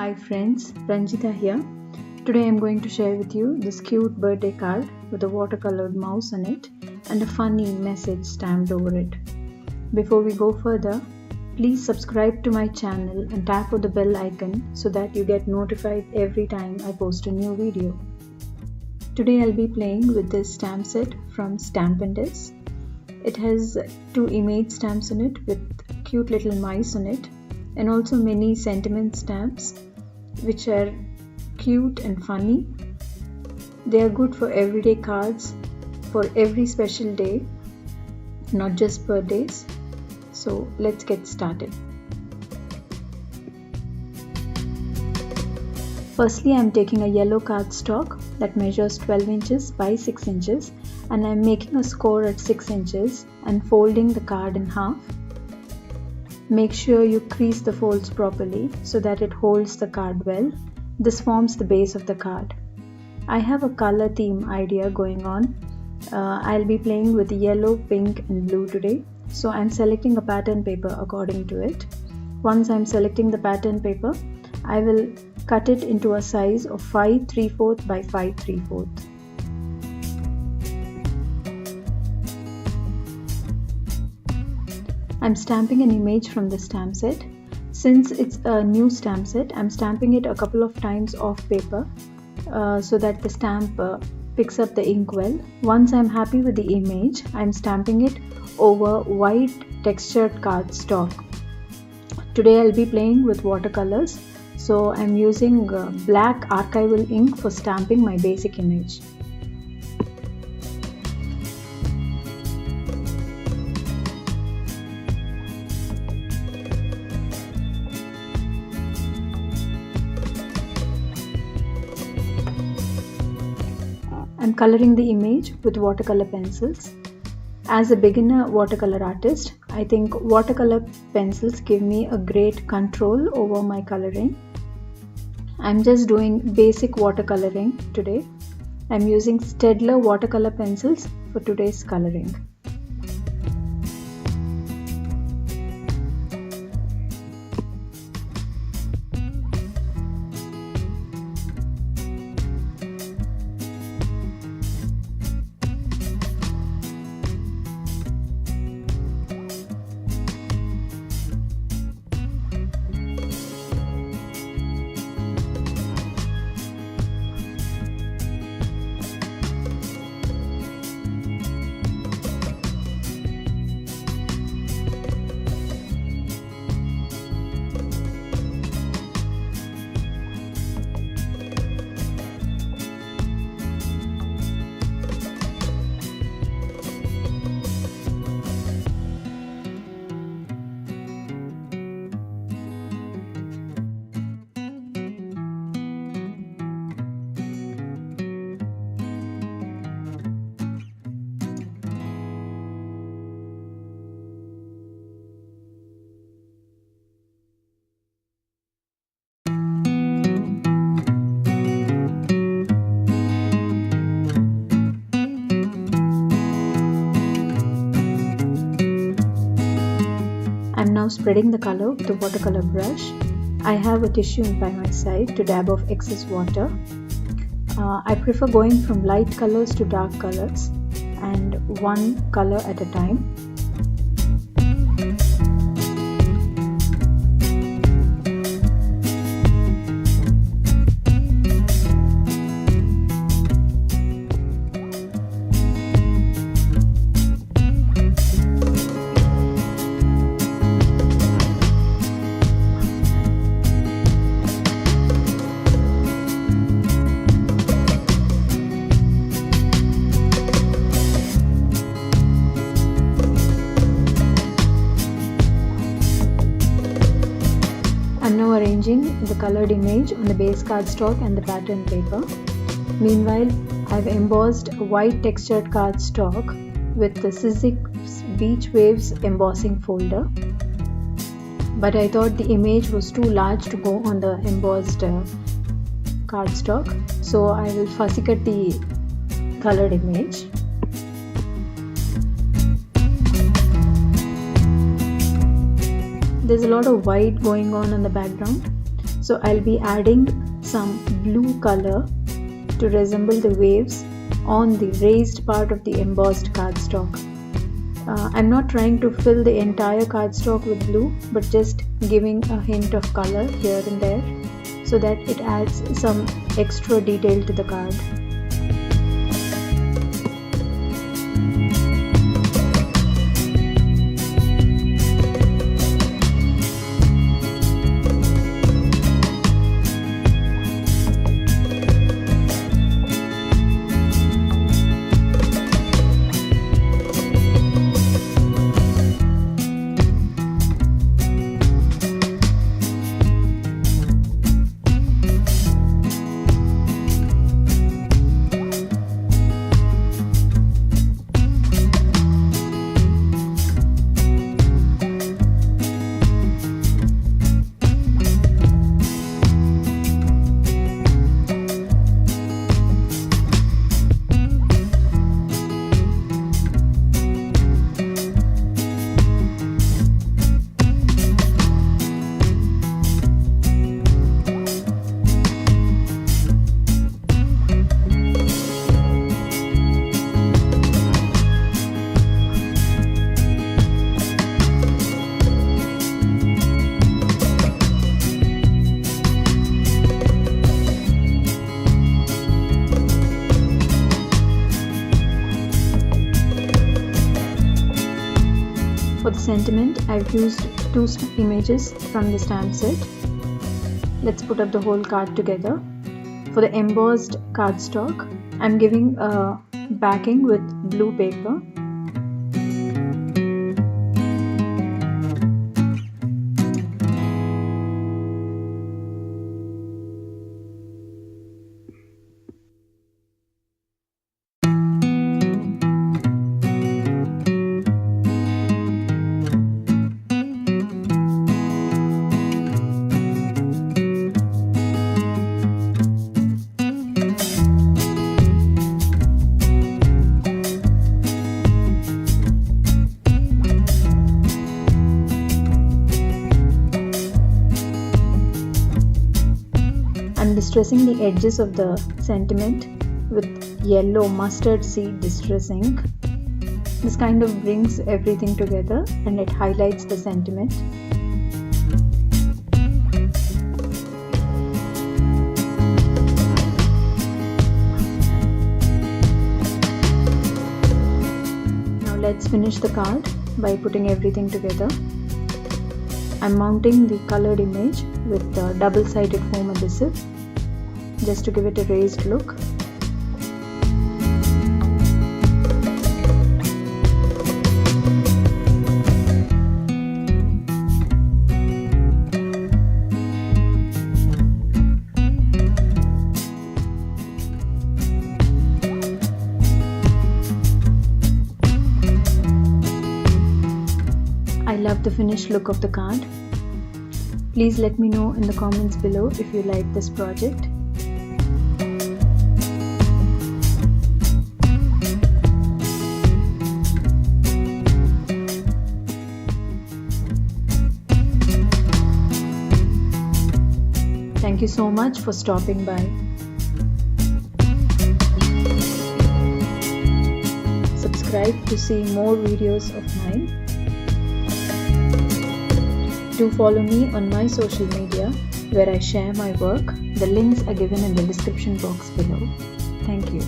Hi friends, Ranjita here. Today I'm going to share with you this cute birthday card with a watercolored mouse on it and a funny message stamped over it. Before we go further, please subscribe to my channel and tap on the bell icon so that you get notified every time I post a new video. Today I'll be playing with this stamp set from Stampendous. It has 2 image stamps on it with cute little mice on it, and also many sentiment stamps which are cute and funny. They are good for everyday cards, for every special day, not just birthdays. So let's get started. Firstly, I am taking a yellow cardstock that measures 12 inches by 6 inches, and I am making a score at 6 inches and folding the card in half. Make sure you crease the folds properly so that it holds the card well. This forms the base of the card. I have a color theme idea going on. I'll be playing with yellow, pink and blue today. So I'm selecting a pattern paper according to it. Once I'm selecting the pattern paper, I will cut it into a size of 5 3/4 by 5 3/4. I'm stamping an image from the stamp set. Since it's a new stamp set, I'm stamping it a couple of times off paper so that the stamp picks up the ink well. Once I'm happy with the image, I'm stamping it over white textured cardstock. Today I'll be playing with watercolors, so I'm using black archival ink for stamping my basic image. I'm coloring the image with watercolor pencils. As a beginner watercolor artist, I think watercolor pencils give me a great control over my coloring. I'm just doing basic watercoloring today. I'm using STAEDLER watercolor pencils for today's coloring. I'm now spreading the color with the watercolor brush. I have a tissue by my side to dab off excess water. I prefer going from light colors to dark colors and one color at a time. I'm now arranging the colored image on the base cardstock and the pattern paper. Meanwhile, I've embossed a white textured cardstock with the SIZZIX Beach Waves embossing folder. But I thought the image was too large to go on the embossed cardstock, so I will fussy cut the colored image. There's a lot of white going on in the background, So I'll be adding some blue color to resemble the waves on the raised part of the embossed cardstock. I'm not trying to fill the entire cardstock with blue, but just giving a hint of color here and there so that it adds some extra detail to the card. For the sentiment, I've used 2 images from the stamp set. Let's put up the whole card together. For the embossed cardstock, I'm giving a backing with blue paper. I'm distressing the edges of the sentiment with yellow mustard seed distress ink. This kind of brings everything together and it highlights the sentiment. Now let's finish the card by putting everything together. I'm mounting the colored image with double-sided foam adhesive just to give it a raised look. I love the finished look of the card. Please let me know in the comments below if you like this project. Thank you so much for stopping by. Subscribe to see more videos of mine. Do follow me on my social media where I share my work. The links are given in the description box below. Thank you.